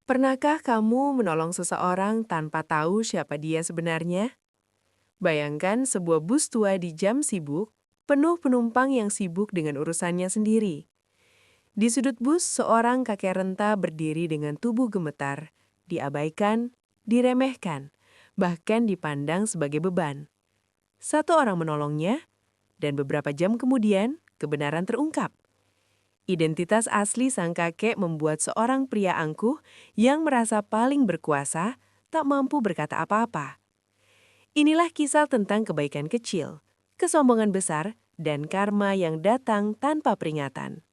Pernahkah kamu menolong seseorang tanpa tahu siapa dia sebenarnya? Bayangkan sebuah bus tua di jam sibuk, penuh penumpang yang sibuk dengan urusannya sendiri. Di sudut bus, seorang kakek renta berdiri dengan tubuh gemetar, diabaikan, diremehkan, bahkan dipandang sebagai beban. Satu orang menolongnya, dan beberapa jam kemudian, kebenaran terungkap. Identitas asli sang kakek membuat seorang pria angkuh yang merasa paling berkuasa tak mampu berkata apa-apa. Inilah kisah tentang kebaikan kecil, kesombongan besar, dan karma yang datang tanpa peringatan.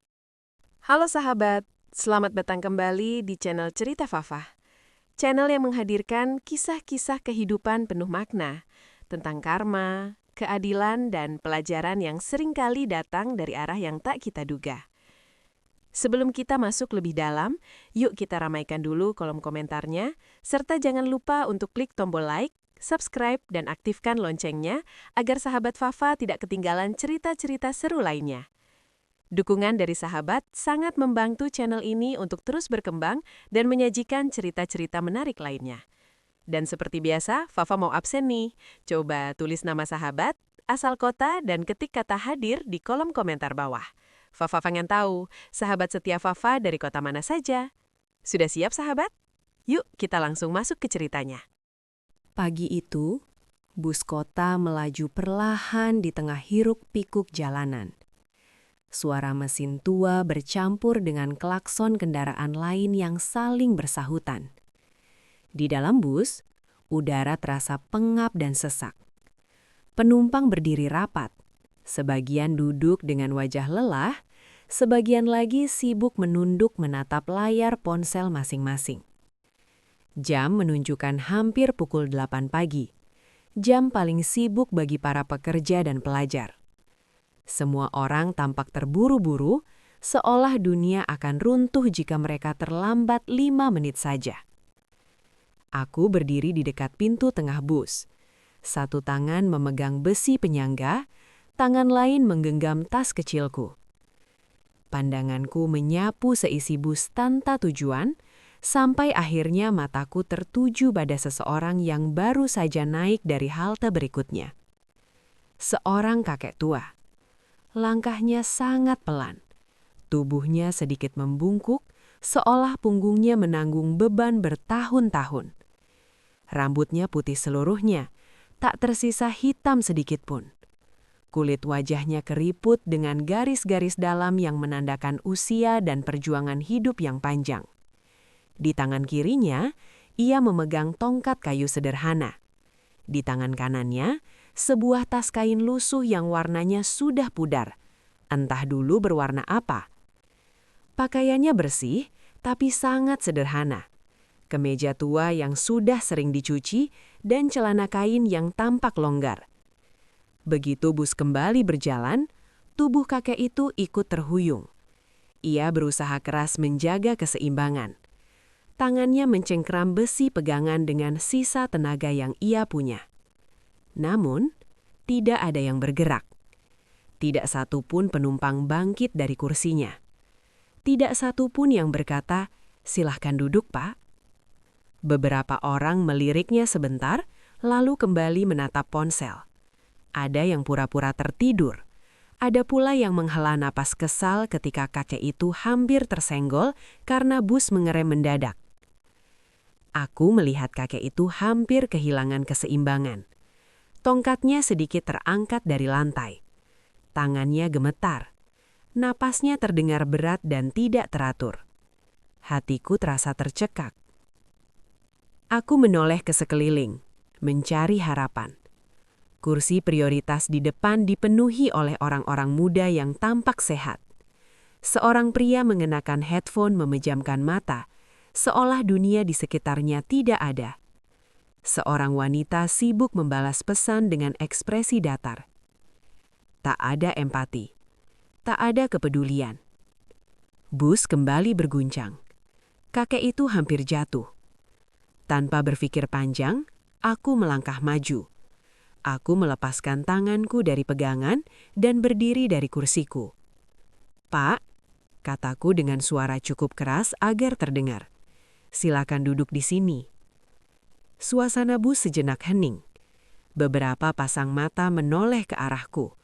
Halo sahabat, selamat datang kembali di channel Cerita Fafah. Channel yang menghadirkan kisah-kisah kehidupan penuh makna tentang karma, keadilan, dan pelajaran yang seringkali datang dari arah yang tak kita duga. Sebelum kita masuk lebih dalam, yuk kita ramaikan dulu kolom komentarnya, serta jangan lupa untuk klik tombol like, subscribe, dan aktifkan loncengnya agar sahabat Fafa tidak ketinggalan cerita-cerita seru lainnya. Dukungan dari sahabat sangat membantu channel ini untuk terus berkembang dan menyajikan cerita-cerita menarik lainnya. Dan seperti biasa, Fafa mau absen nih. Coba tulis nama sahabat, asal kota, dan ketik kata hadir di kolom komentar bawah. Fafa pengen tahu, sahabat setia Fafa dari kota mana saja? Sudah siap sahabat? Yuk kita langsung masuk ke ceritanya. Pagi itu, bus kota melaju perlahan di tengah hiruk-pikuk jalanan. Suara mesin tua bercampur dengan klakson kendaraan lain yang saling bersahutan. Di dalam bus, udara terasa pengap dan sesak. Penumpang berdiri rapat, sebagian duduk dengan wajah lelah, sebagian lagi sibuk menunduk menatap layar ponsel masing-masing. Jam menunjukkan hampir pukul 8 pagi. Jam paling sibuk bagi para pekerja dan pelajar. Semua orang tampak terburu-buru, seolah dunia akan runtuh jika mereka terlambat 5 menit saja. Aku berdiri di dekat pintu tengah bus. Satu tangan memegang besi penyangga, tangan lain menggenggam tas kecilku. Pandanganku menyapu seisi bus tanpa tujuan, sampai akhirnya mataku tertuju pada seseorang yang baru saja naik dari halte berikutnya. Seorang kakek tua. Langkahnya sangat pelan. Tubuhnya sedikit membungkuk, seolah punggungnya menanggung beban bertahun-tahun. Rambutnya putih seluruhnya, tak tersisa hitam sedikit pun. Kulit wajahnya keriput dengan garis-garis dalam yang menandakan usia dan perjuangan hidup yang panjang. Di tangan kirinya, ia memegang tongkat kayu sederhana. Di tangan kanannya, sebuah tas kain lusuh yang warnanya sudah pudar. Entah dulu berwarna apa. Pakaiannya bersih, tapi sangat sederhana. Kemeja tua yang sudah sering dicuci dan celana kain yang tampak longgar. Begitu bus kembali berjalan, tubuh kakek itu ikut terhuyung. Ia berusaha keras menjaga keseimbangan. Tangannya mencengkram besi pegangan dengan sisa tenaga yang ia punya. Namun, tidak ada yang bergerak. Tidak satu pun penumpang bangkit dari kursinya. Tidak satu pun yang berkata, "Silahkan duduk, Pak." Beberapa orang meliriknya sebentar, lalu kembali menatap ponsel. Ada yang pura-pura tertidur. Ada pula yang menghela napas kesal ketika kakek itu hampir tersenggol karena bus mengerem mendadak. Aku melihat kakek itu hampir kehilangan keseimbangan. Tongkatnya sedikit terangkat dari lantai. Tangannya gemetar. Napasnya terdengar berat dan tidak teratur. Hatiku terasa tercekak. Aku menoleh ke sekeliling, mencari harapan. Kursi prioritas di depan dipenuhi oleh orang-orang muda yang tampak sehat. Seorang pria mengenakan headphone memejamkan mata, seolah dunia di sekitarnya tidak ada. Seorang wanita sibuk membalas pesan dengan ekspresi datar. Tak ada empati. Tak ada kepedulian. Bus kembali berguncang. Kakek itu hampir jatuh. Tanpa berpikir panjang, aku melangkah maju. Aku melepaskan tanganku dari pegangan dan berdiri dari kursiku. "Pak," kataku dengan suara cukup keras agar terdengar. Silakan duduk di sini." Suasana bus sejenak hening. Beberapa pasang mata menoleh ke arahku,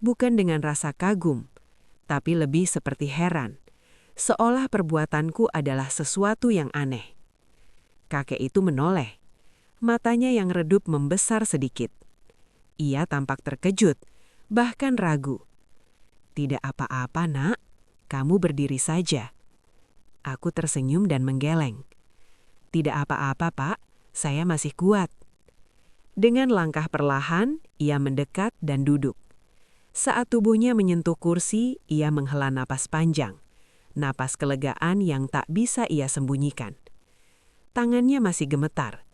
bukan dengan rasa kagum, tapi lebih seperti heran, seolah perbuatanku adalah sesuatu yang aneh. Kakek itu menoleh, matanya yang redup membesar sedikit. Ia tampak terkejut, bahkan ragu. "Tidak apa-apa, Nak. Kamu berdiri saja." Aku tersenyum dan menggeleng. "Tidak apa-apa, Pak. Saya masih kuat." Dengan langkah perlahan, ia mendekat dan duduk. Saat tubuhnya menyentuh kursi, ia menghela napas panjang. Napas kelegaan yang tak bisa ia sembunyikan. Tangannya masih gemetar.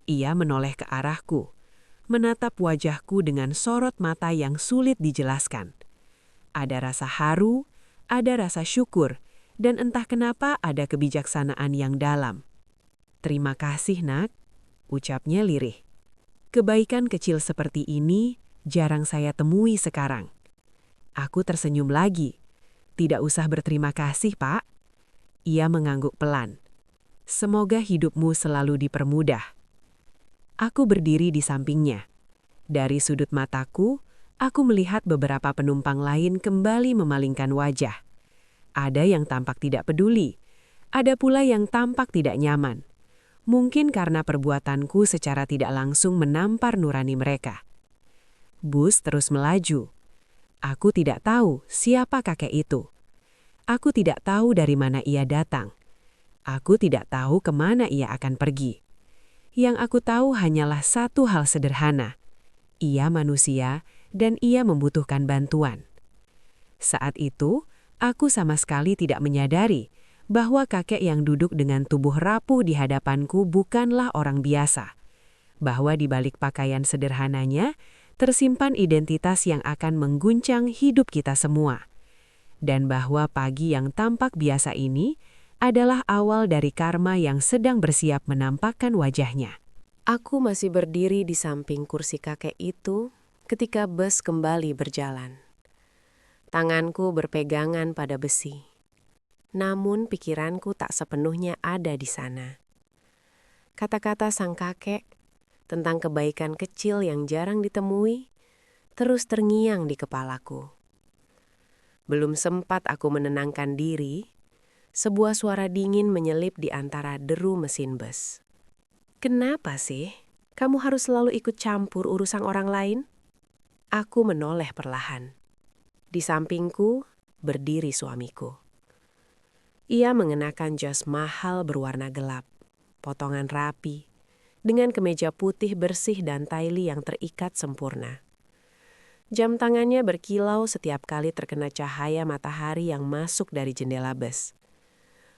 Ia menoleh ke arahku, menatap wajahku dengan sorot mata yang sulit dijelaskan. Ada rasa haru, ada rasa syukur, dan entah kenapa ada kebijaksanaan yang dalam. "Terima kasih, Nak," ucapnya lirih. "Kebaikan kecil seperti ini jarang saya temui sekarang." Aku tersenyum lagi. "Tidak usah berterima kasih, Pak." Ia mengangguk pelan. "Semoga hidupmu selalu dipermudah." Aku berdiri di sampingnya. Dari sudut mataku, aku melihat beberapa penumpang lain kembali memalingkan wajah. Ada yang tampak tidak peduli, ada pula yang tampak tidak nyaman. Mungkin karena perbuatanku secara tidak langsung menampar nurani mereka. Bus terus melaju. Aku tidak tahu siapa kakek itu. Aku tidak tahu dari mana ia datang. Aku tidak tahu kemana ia akan pergi. Yang aku tahu hanyalah satu hal sederhana. Ia manusia dan ia membutuhkan bantuan. Saat itu, aku sama sekali tidak menyadari bahwa kakek yang duduk dengan tubuh rapuh di hadapanku bukanlah orang biasa. Bahwa di balik pakaian sederhananya, tersimpan identitas yang akan mengguncang hidup kita semua. Dan bahwa pagi yang tampak biasa ini adalah awal dari karma yang sedang bersiap menampakkan wajahnya. Aku masih berdiri di samping kursi kakek itu ketika bus kembali berjalan. Tanganku berpegangan pada besi. Namun pikiranku tak sepenuhnya ada di sana. Kata-kata sang kakek tentang kebaikan kecil yang jarang ditemui terus terngiang di kepalaku. Belum sempat aku menenangkan diri, sebuah suara dingin menyelip di antara deru mesin bus. "Kenapa sih kamu harus selalu ikut campur urusan orang lain?" Aku menoleh perlahan. Di sampingku berdiri suamiku. Ia mengenakan jas mahal berwarna gelap, potongan rapi, dengan kemeja putih bersih dan taili yang terikat sempurna. Jam tangannya berkilau setiap kali terkena cahaya matahari yang masuk dari jendela bus.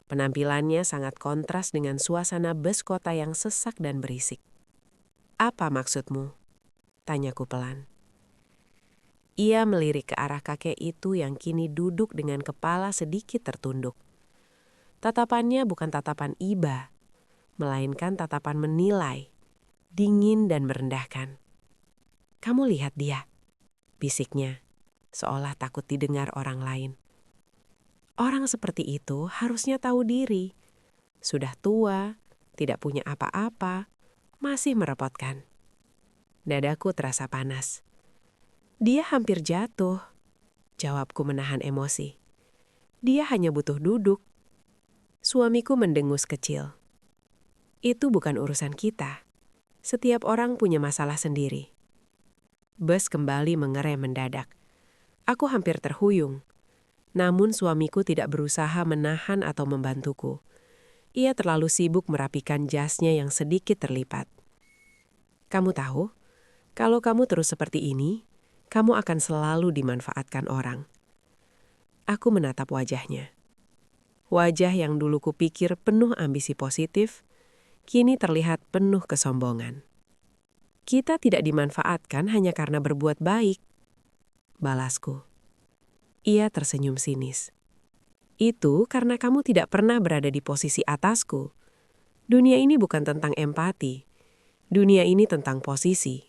Penampilannya sangat kontras dengan suasana bus kota yang sesak dan berisik. "Apa maksudmu?" tanyaku pelan. Ia melirik ke arah kakek itu yang kini duduk dengan kepala sedikit tertunduk. Tatapannya bukan tatapan iba, melainkan tatapan menilai, dingin dan merendahkan. "Kamu lihat dia," bisiknya, seolah takut didengar orang lain. Orang seperti itu harusnya tahu diri. Sudah tua, tidak punya apa-apa, masih merepotkan. Dadaku terasa panas. "Dia hampir jatuh," jawabku menahan emosi. "Dia hanya butuh duduk." Suamiku mendengus kecil. "Itu bukan urusan kita. Setiap orang punya masalah sendiri." Bus kembali mengerem mendadak. Aku hampir terhuyung. Namun suamiku tidak berusaha menahan atau membantuku. Ia terlalu sibuk merapikan jasnya yang sedikit terlipat. "Kamu tahu, kalau kamu terus seperti ini, kamu akan selalu dimanfaatkan orang." Aku menatap wajahnya. Wajah yang dulu kupikir penuh ambisi positif, kini terlihat penuh kesombongan. "Kita tidak dimanfaatkan hanya karena berbuat baik," balasku. Ia tersenyum sinis. "Itu karena kamu tidak pernah berada di posisi atasku. Dunia ini bukan tentang empati. Dunia ini tentang posisi."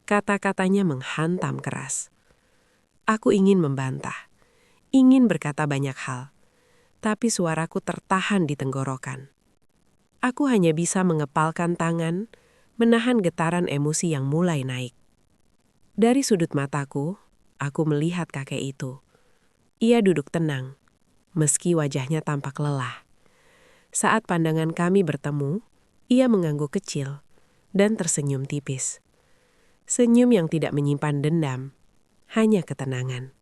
Kata-katanya menghantam keras. Aku ingin membantah, ingin berkata banyak hal, tapi suaraku tertahan di tenggorokan. Aku hanya bisa mengepalkan tangan, menahan getaran emosi yang mulai naik. Dari sudut mataku, aku melihat kakek itu. Ia duduk tenang, meski wajahnya tampak lelah. Saat pandangan kami bertemu, ia mengangguk kecil dan tersenyum tipis. Senyum yang tidak menyimpan dendam, hanya ketenangan.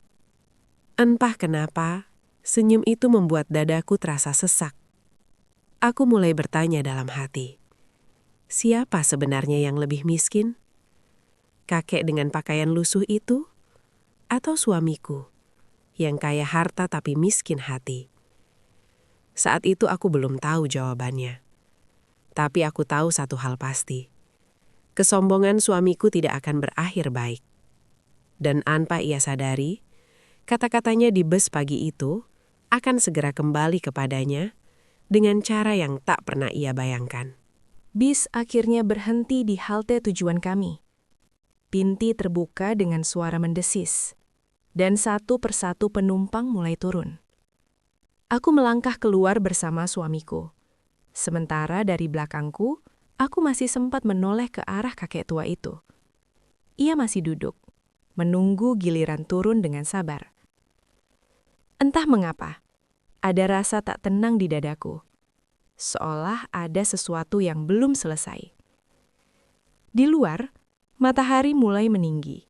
Entah kenapa, senyum itu membuat dadaku terasa sesak. Aku mulai bertanya dalam hati, siapa sebenarnya yang lebih miskin? Kakek dengan pakaian lusuh itu? Atau suamiku, yang kaya harta tapi miskin hati? Saat itu aku belum tahu jawabannya. Tapi aku tahu satu hal pasti. Kesombongan suamiku tidak akan berakhir baik. Dan tanpa ia sadari, kata-katanya di bus pagi itu akan segera kembali kepadanya dengan cara yang tak pernah ia bayangkan. Bis akhirnya berhenti di halte tujuan kami. Pintu terbuka dengan suara mendesis, dan satu persatu penumpang mulai turun. Aku melangkah keluar bersama suamiku. Sementara dari belakangku, aku masih sempat menoleh ke arah kakek tua itu. Ia masih duduk, menunggu giliran turun dengan sabar. Entah mengapa, ada rasa tak tenang di dadaku. Seolah ada sesuatu yang belum selesai. Di luar, matahari mulai meninggi.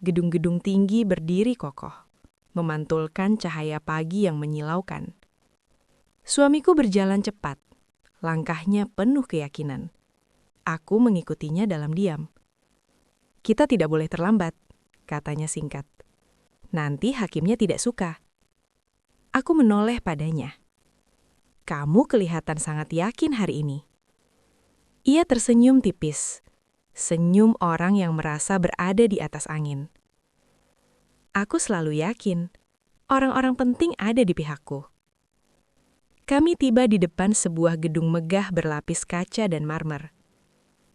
Gedung-gedung tinggi berdiri kokoh, memantulkan cahaya pagi yang menyilaukan. Suamiku berjalan cepat, langkahnya penuh keyakinan. Aku mengikutinya dalam diam. Kita tidak boleh terlambat, katanya singkat. Nanti hakimnya tidak suka. Aku menoleh padanya. Kamu kelihatan sangat yakin hari ini. Ia tersenyum tipis, senyum orang yang merasa berada di atas angin. Aku selalu yakin, orang-orang penting ada di pihakku. Kami tiba di depan sebuah gedung megah berlapis kaca dan marmer.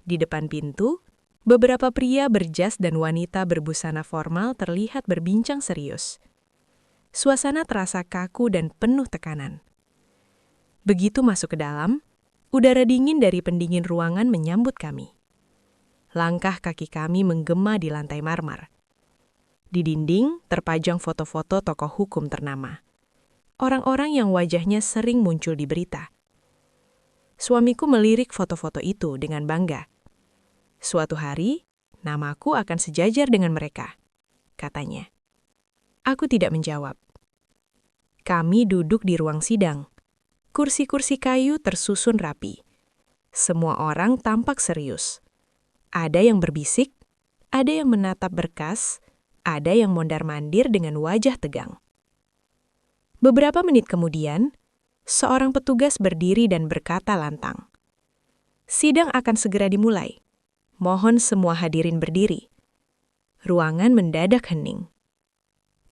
Di depan pintu, beberapa pria berjas dan wanita berbusana formal terlihat berbincang serius. Suasana terasa kaku dan penuh tekanan. Begitu masuk ke dalam, udara dingin dari pendingin ruangan menyambut kami. Langkah kaki kami menggema di lantai marmer. Di dinding terpajang foto-foto tokoh hukum ternama. Orang-orang yang wajahnya sering muncul di berita. Suamiku melirik foto-foto itu dengan bangga. Suatu hari, namaku akan sejajar dengan mereka, katanya. Aku tidak menjawab. Kami duduk di ruang sidang. Kursi-kursi kayu tersusun rapi. Semua orang tampak serius. Ada yang berbisik, ada yang menatap berkas, ada yang mondar-mandir dengan wajah tegang. Beberapa menit kemudian, seorang petugas berdiri dan berkata lantang, "Sidang akan segera dimulai. Mohon semua hadirin berdiri." Ruangan mendadak hening.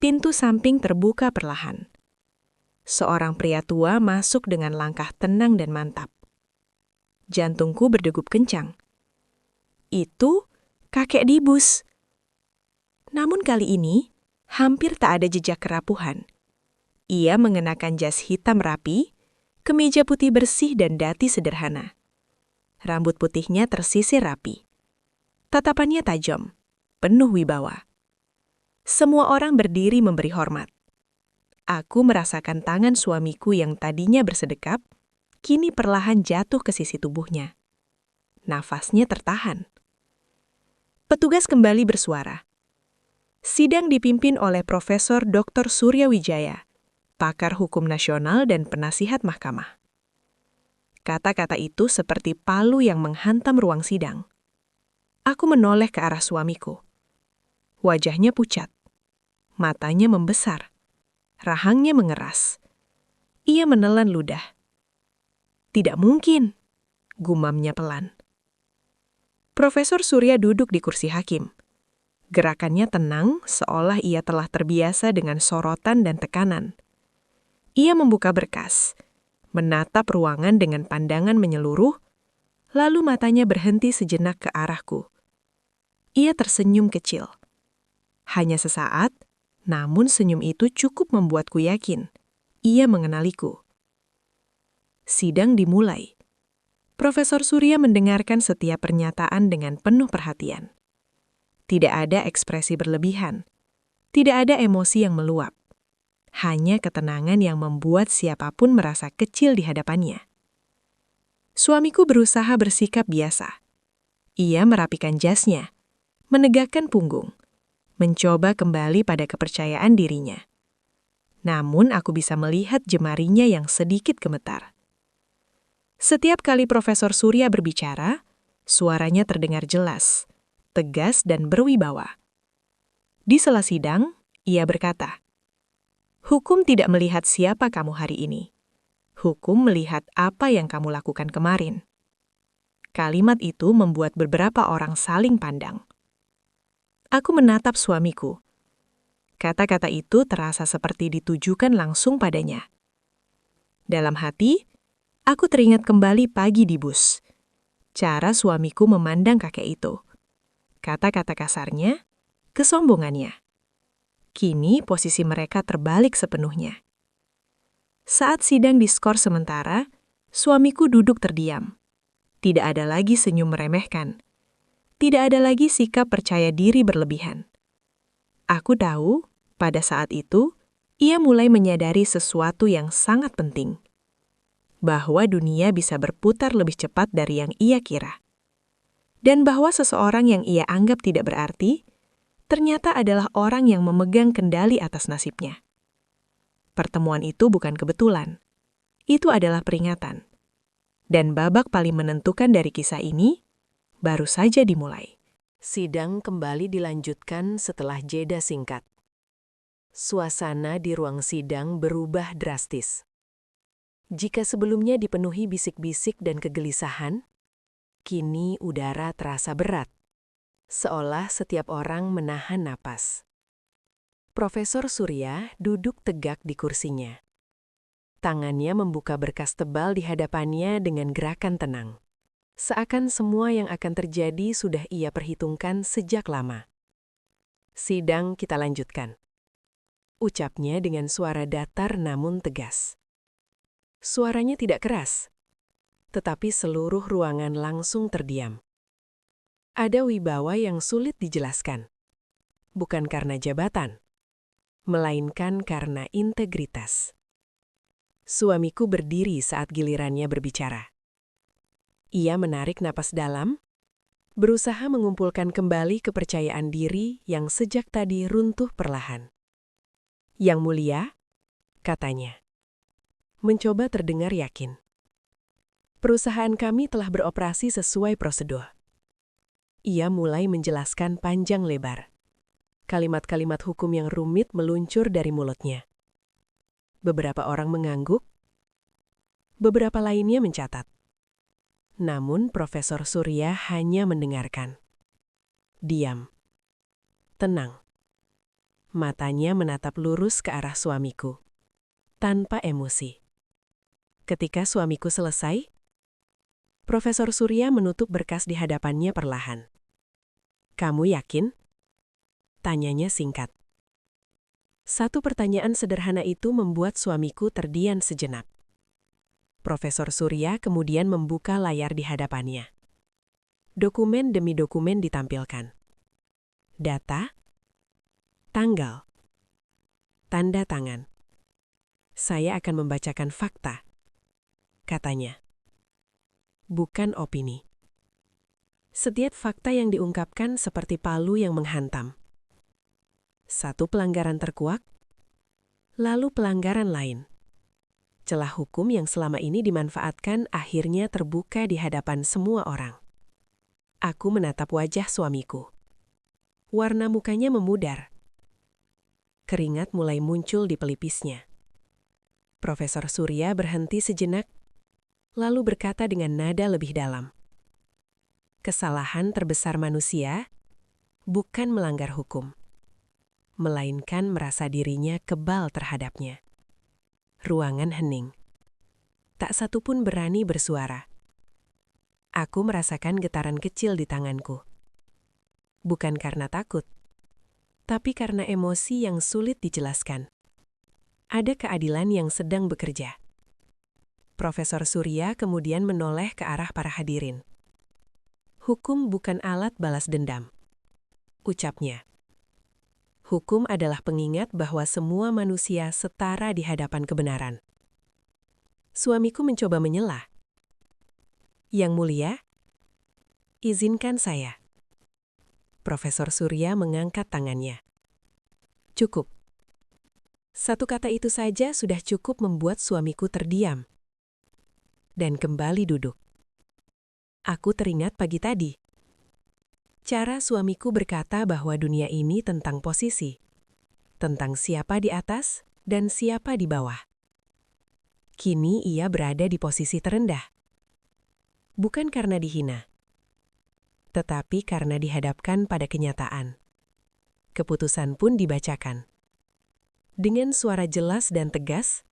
Pintu samping terbuka perlahan. Seorang pria tua masuk dengan langkah tenang dan mantap. Jantungku berdegup kencang. Itu kakek di bus. Namun kali ini, hampir tak ada jejak kerapuhan. Ia mengenakan jas hitam rapi, kemeja putih bersih dan dati sederhana. Rambut putihnya tersisir rapi. Tatapannya tajam, penuh wibawa. Semua orang berdiri memberi hormat. Aku merasakan tangan suamiku yang tadinya bersedekap, kini perlahan jatuh ke sisi tubuhnya. Nafasnya tertahan. Petugas kembali bersuara. Sidang dipimpin oleh Profesor Dr. Surya Wijaya, pakar hukum nasional dan penasihat mahkamah. Kata-kata itu seperti palu yang menghantam ruang sidang. Aku menoleh ke arah suamiku. Wajahnya pucat. Matanya membesar. Rahangnya mengeras. Ia menelan ludah. "Tidak mungkin," gumamnya pelan. Profesor Surya duduk di kursi hakim. Gerakannya tenang, seolah ia telah terbiasa dengan sorotan dan tekanan. Ia membuka berkas, menatap ruangan dengan pandangan menyeluruh, lalu matanya berhenti sejenak ke arahku. Ia tersenyum kecil. Hanya sesaat, namun senyum itu cukup membuatku yakin. Ia mengenaliku. Sidang dimulai. Profesor Surya mendengarkan setiap pernyataan dengan penuh perhatian. Tidak ada ekspresi berlebihan. Tidak ada emosi yang meluap. Hanya ketenangan yang membuat siapapun merasa kecil di hadapannya. Suamiku berusaha bersikap biasa. Ia merapikan jasnya, menegakkan punggung, mencoba kembali pada kepercayaan dirinya. Namun aku bisa melihat jemarinya yang sedikit gemetar. Setiap kali Profesor Surya berbicara, suaranya terdengar jelas, tegas dan berwibawa. Di sela sidang, ia berkata, "Hukum tidak melihat siapa kamu hari ini. Hukum melihat apa yang kamu lakukan kemarin." Kalimat itu membuat beberapa orang saling pandang. Aku menatap suamiku. Kata-kata itu terasa seperti ditujukan langsung padanya. Dalam hati, aku teringat kembali pagi di bus. Cara suamiku memandang kakek itu. Kata-kata kasarnya, kesombongannya. Kini posisi mereka terbalik sepenuhnya. Saat sidang diskor sementara, suamiku duduk terdiam. Tidak ada lagi senyum meremehkan. Tidak ada lagi sikap percaya diri berlebihan. Aku tahu, pada saat itu, ia mulai menyadari sesuatu yang sangat penting. Bahwa dunia bisa berputar lebih cepat dari yang ia kira. Dan bahwa seseorang yang ia anggap tidak berarti, ternyata adalah orang yang memegang kendali atas nasibnya. Pertemuan itu bukan kebetulan. Itu adalah peringatan. Dan babak paling menentukan dari kisah ini baru saja dimulai. Sidang kembali dilanjutkan setelah jeda singkat. Suasana di ruang sidang berubah drastis. Jika sebelumnya dipenuhi bisik-bisik dan kegelisahan, kini udara terasa berat, seolah setiap orang menahan napas. Profesor Surya duduk tegak di kursinya. Tangannya membuka berkas tebal di hadapannya dengan gerakan tenang. Seakan semua yang akan terjadi sudah ia perhitungkan sejak lama. "Sidang kita lanjutkan," ucapnya dengan suara datar namun tegas. Suaranya tidak keras, tetapi seluruh ruangan langsung terdiam. Ada wibawa yang sulit dijelaskan. Bukan karena jabatan, melainkan karena integritas. Suamiku berdiri saat gilirannya berbicara. Ia menarik napas dalam, berusaha mengumpulkan kembali kepercayaan diri yang sejak tadi runtuh perlahan. "Yang mulia," katanya, mencoba terdengar yakin. "Perusahaan kami telah beroperasi sesuai prosedur." Ia mulai menjelaskan panjang lebar. Kalimat-kalimat hukum yang rumit meluncur dari mulutnya. Beberapa orang mengangguk, beberapa lainnya mencatat. Namun Profesor Surya hanya mendengarkan. Diam. Tenang. Matanya menatap lurus ke arah suamiku. Tanpa emosi. Ketika suamiku selesai, Profesor Surya menutup berkas di hadapannya perlahan. "Kamu yakin?" tanyanya singkat. Satu pertanyaan sederhana itu membuat suamiku terdiam sejenak. Profesor Surya kemudian membuka layar di hadapannya. Dokumen demi dokumen ditampilkan. Data, tanggal, tanda tangan. "Saya akan membacakan fakta," katanya. Bukan opini. Setiap fakta yang diungkapkan seperti palu yang menghantam. Satu pelanggaran terkuak, lalu pelanggaran lain. Celah hukum yang selama ini dimanfaatkan akhirnya terbuka di hadapan semua orang. Aku menatap wajah suamiku. Warna mukanya memudar. Keringat mulai muncul di pelipisnya. Profesor Surya berhenti sejenak, lalu berkata dengan nada lebih dalam. "Kesalahan terbesar manusia bukan melanggar hukum, melainkan merasa dirinya kebal terhadapnya." Ruangan hening. Tak satu pun berani bersuara. Aku merasakan getaran kecil di tanganku. Bukan karena takut, tapi karena emosi yang sulit dijelaskan. Ada keadilan yang sedang bekerja. Profesor Surya kemudian menoleh ke arah para hadirin. Hukum bukan alat balas dendam, ucapnya. Hukum adalah pengingat bahwa semua manusia setara di hadapan kebenaran. Suamiku mencoba menyelah. Yang mulia, izinkan saya. Profesor Surya mengangkat tangannya. Cukup. Satu kata itu saja sudah cukup membuat suamiku terdiam. Dan kembali duduk. Aku teringat pagi tadi. Cara suamiku berkata bahwa dunia ini tentang posisi. Tentang siapa di atas dan siapa di bawah. Kini ia berada di posisi terendah. Bukan karena dihina, tetapi karena dihadapkan pada kenyataan. Keputusan pun dibacakan. Dengan suara jelas dan tegas,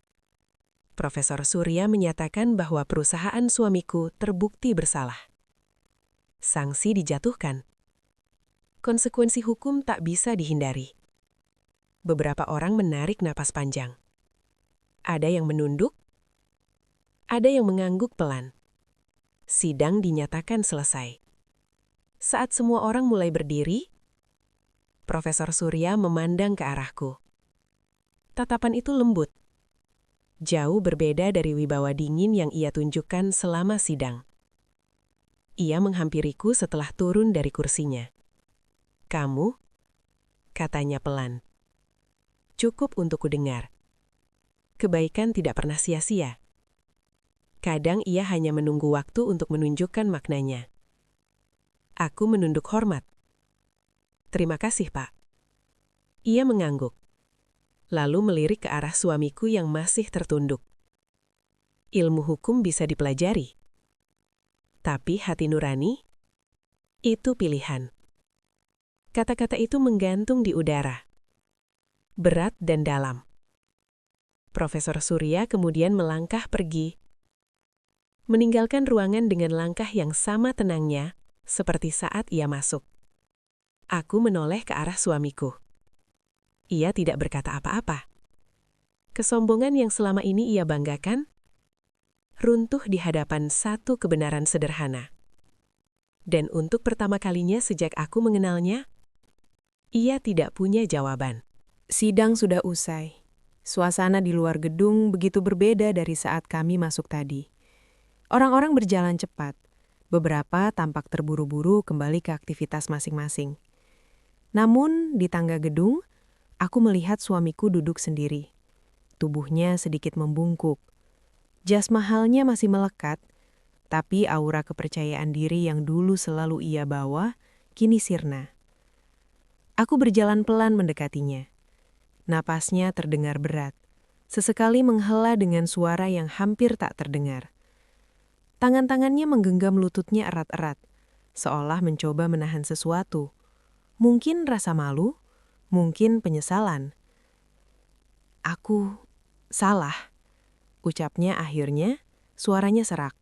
Profesor Surya menyatakan bahwa perusahaan suamiku terbukti bersalah. Sanksi dijatuhkan. Konsekuensi hukum tak bisa dihindari. Beberapa orang menarik napas panjang. Ada yang menunduk, ada yang mengangguk pelan. Sidang dinyatakan selesai. Saat semua orang mulai berdiri, Profesor Surya memandang ke arahku. Tatapan itu lembut. Jauh berbeda dari wibawa dingin yang ia tunjukkan selama sidang. Ia menghampiriku setelah turun dari kursinya. Kamu? Katanya pelan. Cukup untuk kudengar. Kebaikan tidak pernah sia-sia. Kadang ia hanya menunggu waktu untuk menunjukkan maknanya. Aku menunduk hormat. Terima kasih, Pak. Ia mengangguk. Lalu melirik ke arah suamiku yang masih tertunduk. Ilmu hukum bisa dipelajari. Tapi hati nurani, itu pilihan. Kata-kata itu menggantung di udara. Berat dan dalam. Profesor Surya kemudian melangkah pergi, meninggalkan ruangan dengan langkah yang sama tenangnya, seperti saat ia masuk. Aku menoleh ke arah suamiku. Ia tidak berkata apa-apa. Kesombongan yang selama ini ia banggakan, runtuh di hadapan satu kebenaran sederhana. Dan untuk pertama kalinya sejak aku mengenalnya, ia tidak punya jawaban. Sidang sudah usai. Suasana di luar gedung begitu berbeda dari saat kami masuk tadi. Orang-orang berjalan cepat. Beberapa tampak terburu-buru kembali ke aktivitas masing-masing. Namun, di tangga gedung, aku melihat suamiku duduk sendiri. Tubuhnya sedikit membungkuk. Jas mahalnya masih melekat, tapi aura kepercayaan diri yang dulu selalu ia bawa, kini sirna. Aku berjalan pelan mendekatinya. Napasnya terdengar berat. Sesekali menghela dengan suara yang hampir tak terdengar. Tangan-tangannya menggenggam lututnya erat-erat, seolah mencoba menahan sesuatu. Mungkin rasa malu, mungkin penyesalan. Aku salah, ucapnya akhirnya, suaranya serak.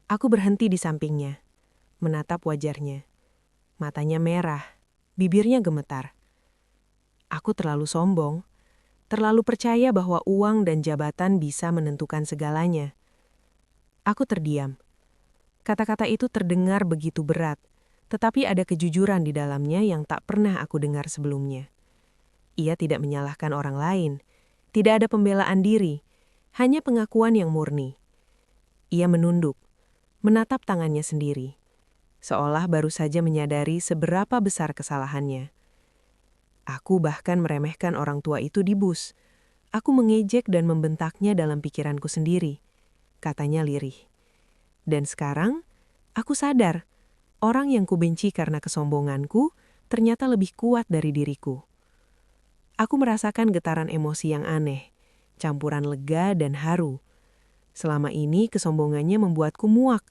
Aku berhenti di sampingnya, menatap wajarnya. Matanya merah, bibirnya gemetar. Aku terlalu sombong, terlalu percaya bahwa uang dan jabatan bisa menentukan segalanya. Aku terdiam. Kata-kata itu terdengar begitu berat, tetapi ada kejujuran di dalamnya yang tak pernah aku dengar sebelumnya. Ia tidak menyalahkan orang lain, tidak ada pembelaan diri, hanya pengakuan yang murni. Ia menunduk, menatap tangannya sendiri, seolah baru saja menyadari seberapa besar kesalahannya. Aku bahkan meremehkan orang tua itu di bus. Aku mengejek dan membentaknya dalam pikiranku sendiri, katanya lirih. Dan sekarang, aku sadar, orang yang kubenci karena kesombonganku ternyata lebih kuat dari diriku. Aku merasakan getaran emosi yang aneh, campuran lega dan haru. Selama ini kesombongannya membuatku muak,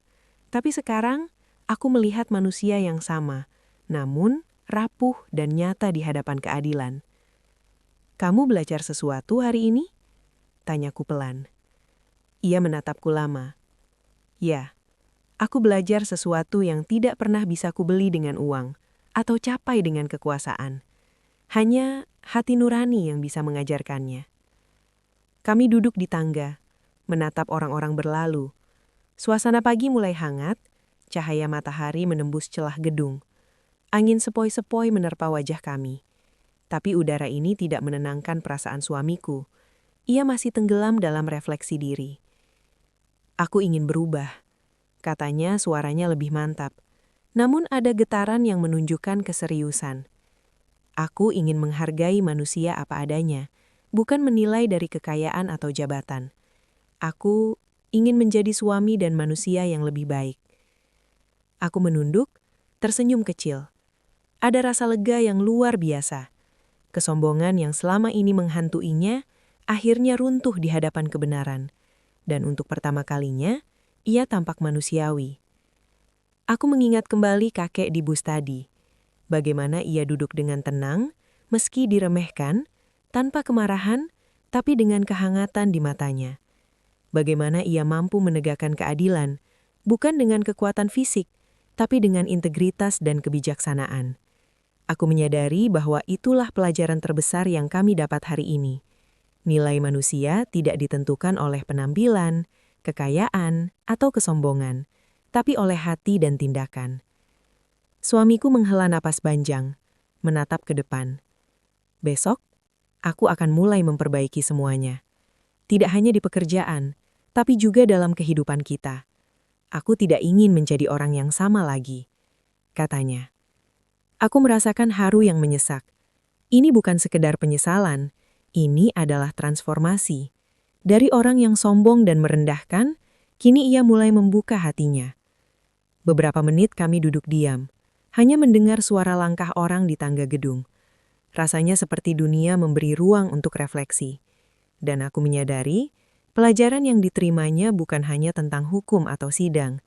tapi sekarang aku melihat manusia yang sama, namun rapuh dan nyata di hadapan keadilan. Kamu belajar sesuatu hari ini? Tanyaku pelan. Ia menatapku lama. Ya, aku belajar sesuatu yang tidak pernah bisa kubeli dengan uang atau capai dengan kekuasaan. Hanya hati nurani yang bisa mengajarkannya. Kami duduk di tangga, menatap orang-orang berlalu. Suasana pagi mulai hangat, cahaya matahari menembus celah gedung. Angin sepoi-sepoi menerpa wajah kami. Tapi udara ini tidak menenangkan perasaan suamiku. Ia masih tenggelam dalam refleksi diri. Aku ingin berubah. Katanya suaranya lebih mantap. Namun ada getaran yang menunjukkan keseriusan. Aku ingin menghargai manusia apa adanya, bukan menilai dari kekayaan atau jabatan. Aku ingin menjadi suami dan manusia yang lebih baik. Aku menunduk, tersenyum kecil. Ada rasa lega yang luar biasa. Kesombongan yang selama ini menghantuinya, akhirnya runtuh di hadapan kebenaran. Dan untuk pertama kalinya, ia tampak manusiawi. Aku mengingat kembali kakek di bus tadi. Bagaimana ia duduk dengan tenang, meski diremehkan, tanpa kemarahan, tapi dengan kehangatan di matanya. Bagaimana ia mampu menegakkan keadilan, bukan dengan kekuatan fisik, tapi dengan integritas dan kebijaksanaan. Aku menyadari bahwa itulah pelajaran terbesar yang kami dapat hari ini. Nilai manusia tidak ditentukan oleh penampilan, kekayaan, atau kesombongan, tapi oleh hati dan tindakan. Suamiku menghela napas panjang, menatap ke depan. Besok, aku akan mulai memperbaiki semuanya. Tidak hanya di pekerjaan, tapi juga dalam kehidupan kita. Aku tidak ingin menjadi orang yang sama lagi, katanya. Aku merasakan haru yang menyesak. Ini bukan sekedar penyesalan, ini adalah transformasi. Dari orang yang sombong dan merendahkan, kini ia mulai membuka hatinya. Beberapa menit kami duduk diam, hanya mendengar suara langkah orang di tangga gedung. Rasanya seperti dunia memberi ruang untuk refleksi. Dan aku menyadari, pelajaran yang diterimanya bukan hanya tentang hukum atau sidang.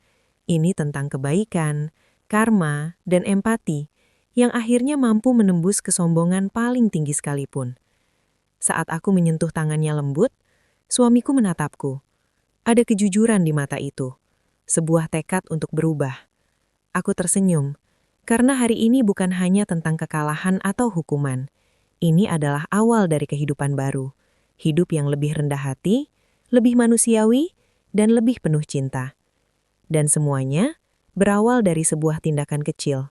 Ini tentang kebaikan, karma, dan empati, yang akhirnya mampu menembus kesombongan paling tinggi sekalipun. Saat aku menyentuh tangannya lembut, suamiku menatapku. Ada kejujuran di mata itu, sebuah tekad untuk berubah. Aku tersenyum, karena hari ini bukan hanya tentang kekalahan atau hukuman. Ini adalah awal dari kehidupan baru. Hidup yang lebih rendah hati, lebih manusiawi, dan lebih penuh cinta. Dan semuanya berawal dari sebuah tindakan kecil.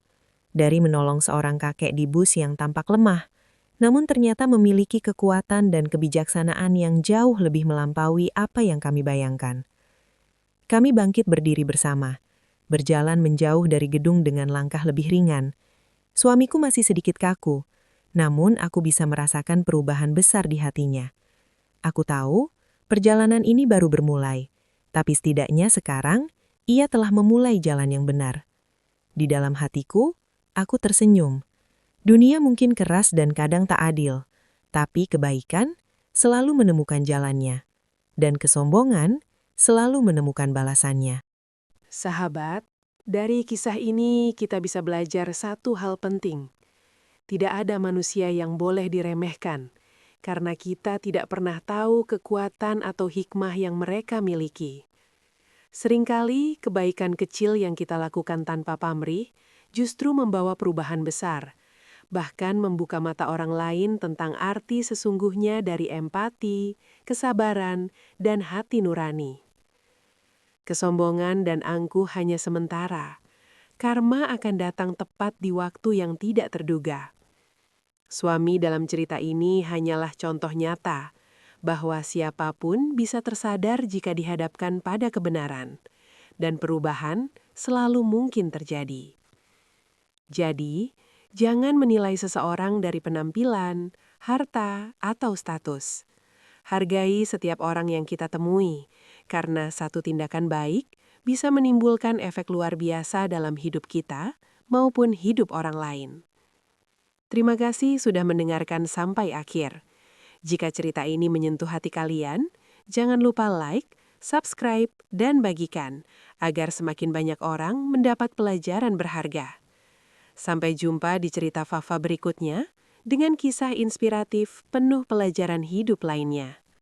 Dari menolong seorang kakek di bus yang tampak lemah, namun ternyata memiliki kekuatan dan kebijaksanaan yang jauh lebih melampaui apa yang kami bayangkan. Kami bangkit berdiri bersama, berjalan menjauh dari gedung dengan langkah lebih ringan. Suamiku masih sedikit kaku, namun aku bisa merasakan perubahan besar di hatinya. Aku tahu, perjalanan ini baru bermulai, tapi setidaknya sekarang, ia telah memulai jalan yang benar. Di dalam hatiku, aku tersenyum. Dunia mungkin keras dan kadang tak adil, tapi kebaikan selalu menemukan jalannya, dan kesombongan selalu menemukan balasannya. Sahabat, dari kisah ini kita bisa belajar satu hal penting. Tidak ada manusia yang boleh diremehkan, karena kita tidak pernah tahu kekuatan atau hikmah yang mereka miliki. Seringkali kebaikan kecil yang kita lakukan tanpa pamrih justru membawa perubahan besar, bahkan membuka mata orang lain tentang arti sesungguhnya dari empati, kesabaran, dan hati nurani. Kesombongan dan angkuh hanya sementara. Karma akan datang tepat di waktu yang tidak terduga. Suami dalam cerita ini hanyalah contoh nyata bahwa siapapun bisa tersadar jika dihadapkan pada kebenaran, dan perubahan selalu mungkin terjadi. Jadi, jangan menilai seseorang dari penampilan, harta, atau status. Hargai setiap orang yang kita temui, karena satu tindakan baik bisa menimbulkan efek luar biasa dalam hidup kita maupun hidup orang lain. Terima kasih sudah mendengarkan sampai akhir. Jika cerita ini menyentuh hati kalian, jangan lupa like, subscribe, dan bagikan, agar semakin banyak orang mendapat pelajaran berharga. Sampai jumpa di cerita Fafa berikutnya, dengan kisah inspiratif penuh pelajaran hidup lainnya.